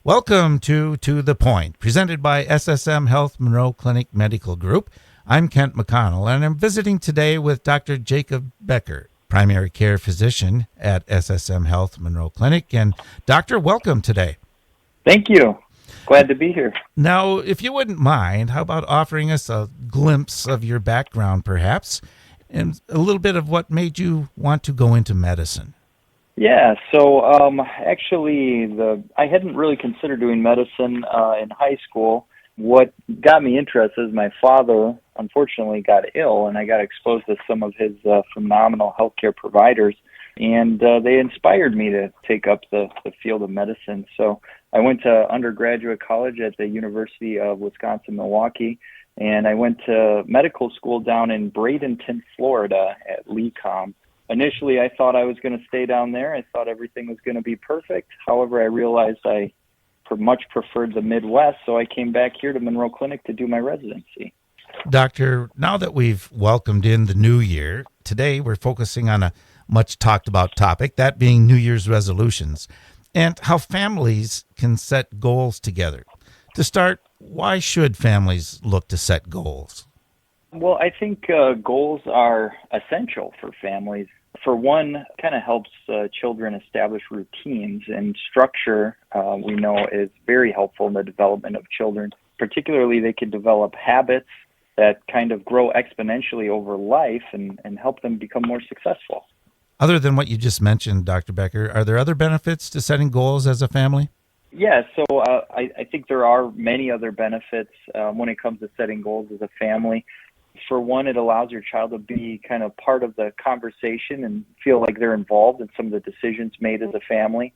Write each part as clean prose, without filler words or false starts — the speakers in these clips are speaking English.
Welcome to the Point, presented by SSM Health Monroe Clinic Medical Group. I'm Kent McConnell, and I'm visiting today with Dr. Jacob Becker, primary care physician at SSM Health Monroe Clinic. And Doctor, welcome today. Thank you. Glad to be here. Now, if you wouldn't mind, how about offering us a glimpse of your background, perhaps, and a little bit of what made you want to go into medicine? Yeah, so actually, I hadn't really considered doing medicine in high school. What got me interested is my father, unfortunately, got ill, and I got exposed to some of his phenomenal healthcare providers, and they inspired me to take up the field of medicine. So I went to undergraduate college at the University of Wisconsin-Milwaukee, and I went to medical school down in Bradenton, Florida at LECOM. Initially, I thought I was going to stay down there. I thought everything was going to be perfect. However, I realized I much preferred the Midwest, so I came back here to Monroe Clinic to do my residency. Doctor, now that we've welcomed in the new year, today we're focusing on a much talked about topic, that being New Year's resolutions, and how families can set goals together. To start, why should families look to set goals? Well, I think goals are essential for families. For one, kind of helps children establish routines, and structure, we know, is very helpful in the development of children. Particularly, they can develop habits that kind of grow exponentially over life and help them become more successful. Other than what you just mentioned, Dr. Becker, are there other benefits to setting goals as a family? Yeah, so I think there are many other benefits when it comes to setting goals as a family. For one, it allows your child to be kind of part of the conversation and feel like they're involved in some of the decisions made as a family.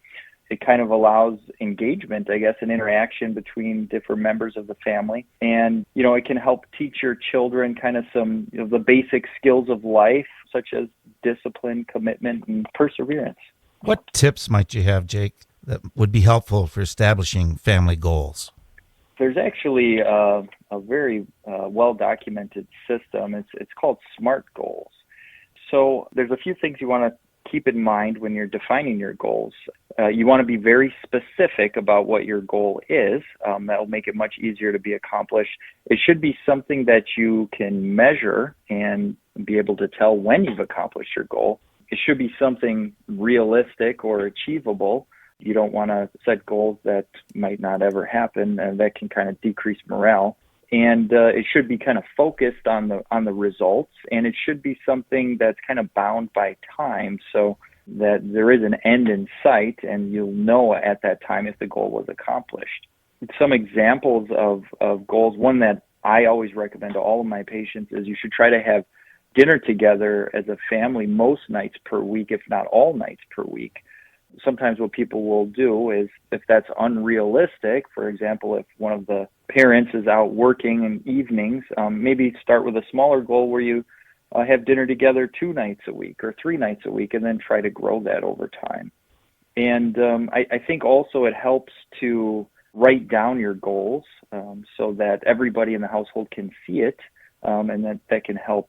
It kind of allows engagement, I guess, and interaction between different members of the family. And, it can help teach your children kind of some the basic skills of life, such as discipline, commitment, and perseverance. What tips might you have, Jake, that would be helpful for establishing family goals? There's actually a very well-documented system. It's called SMART goals. So there's a few things you want to keep in mind when you're defining your goals. You want to be very specific about what your goal is. That'll make it much easier to be accomplished. It should be something that you can measure and be able to tell when you've accomplished your goal. It should be something realistic or achievable. You don't want to set goals that might not ever happen, and that can kind of decrease morale. And it should be kind of focused on the results, and it should be something that's kind of bound by time, so that there is an end in sight, and you'll know at that time if the goal was accomplished. Some examples of goals, one that I always recommend to all of my patients is you should try to have dinner together as a family most nights per week, if not all nights per week. Sometimes what people will do is, if that's unrealistic, for example, if one of the parents is out working in evenings, maybe start with a smaller goal where you have dinner together 2 nights a week or 3 nights a week, and then try to grow that over time. And I think also it helps to write down your goals so that everybody in the household can see it. And that can help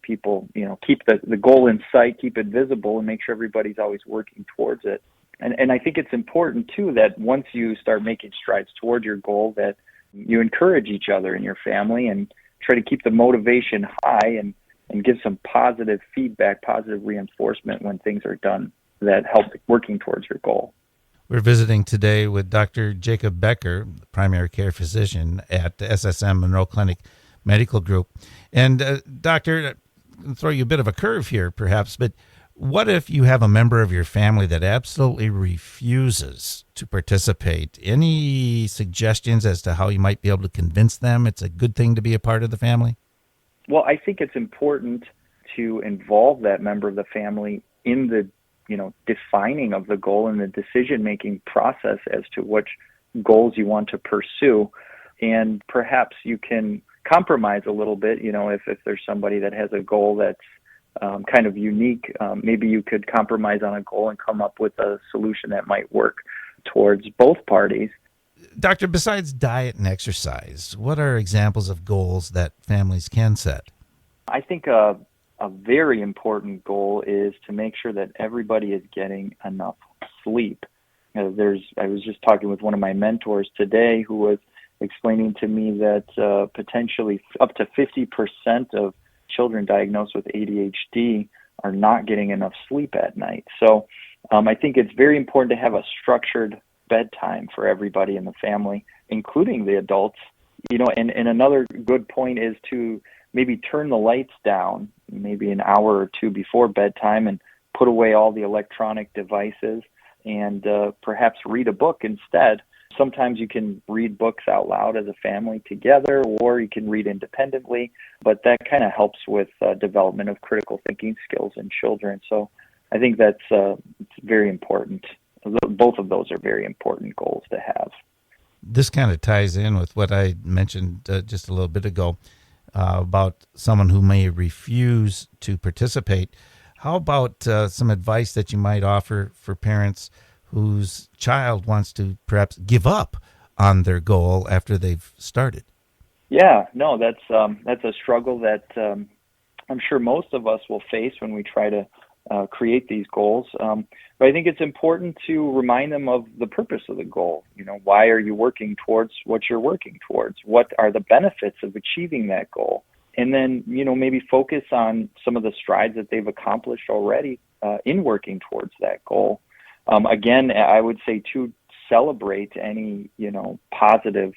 people, keep the goal in sight, keep it visible, and make sure everybody's always working towards it. And I think it's important, too, that once you start making strides toward your goal, that you encourage each other in your family and try to keep the motivation high and give some positive feedback, positive reinforcement when things are done that help working towards your goal. We're visiting today with Dr. Jacob Becker, primary care physician at the SSM Monroe Clinic Medical Group. And Doctor, I'll throw you a bit of a curve here perhaps, but what if you have a member of your family that absolutely refuses to participate? Any suggestions as to how you might be able to convince them it's a good thing to be a part of the family? Well, I think it's important to involve that member of the family in the defining of the goal and the decision-making process as to which goals you want to pursue. And perhaps you can compromise a little bit, if there's somebody that has a goal that's kind of unique, maybe you could compromise on a goal and come up with a solution that might work towards both parties. Doctor, besides diet and exercise, what are examples of goals that families can set? I think a very important goal is to make sure that everybody is getting enough sleep. I was just talking with one of my mentors today who was explaining to me that potentially up to 50% of children diagnosed with ADHD are not getting enough sleep at night. So I think it's very important to have a structured bedtime for everybody in the family, including the adults. And another good point is to maybe turn the lights down maybe an hour or two before bedtime and put away all the electronic devices and perhaps read a book instead. Sometimes you can read books out loud as a family together, or you can read independently, but that kind of helps with development of critical thinking skills in children. So I think that's it's very important. Both of those are very important goals to have. This kind of ties in with what I mentioned just a little bit ago about someone who may refuse to participate. How about some advice that you might offer for parents whose child wants to perhaps give up on their goal after they've started? Yeah, no, that's a struggle that I'm sure most of us will face when we try to create these goals. But I think it's important to remind them of the purpose of the goal. Why are you working towards what you're working towards? What are the benefits of achieving that goal? And then, maybe focus on some of the strides that they've accomplished already in working towards that goal. Again, I would say to celebrate any, positive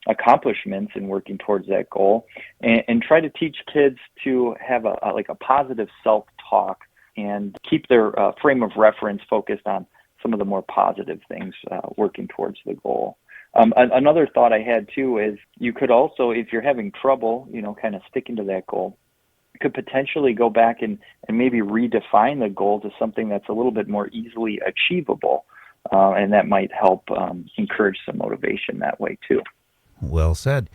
accomplishments in working towards that goal, and try to teach kids to have a positive self-talk and keep their frame of reference focused on some of the more positive things working towards the goal. Another thought I had too is you could also, if you're having trouble, kind of sticking to that goal, could potentially go back and maybe redefine the goal to something that's a little bit more easily achievable, and that might help encourage some motivation that way too. Well said.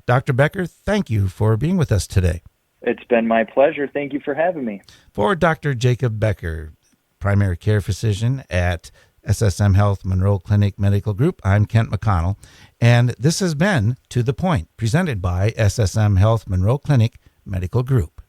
Dr. Becker, thank you for being with us today. It's been my pleasure. Thank you for having me. For Dr. Jacob Becker, primary care physician at SSM Health Monroe Clinic Medical Group, I'm Kent McConnell, and this has been To the Point, presented by SSM Health Monroe Clinic Medical Group.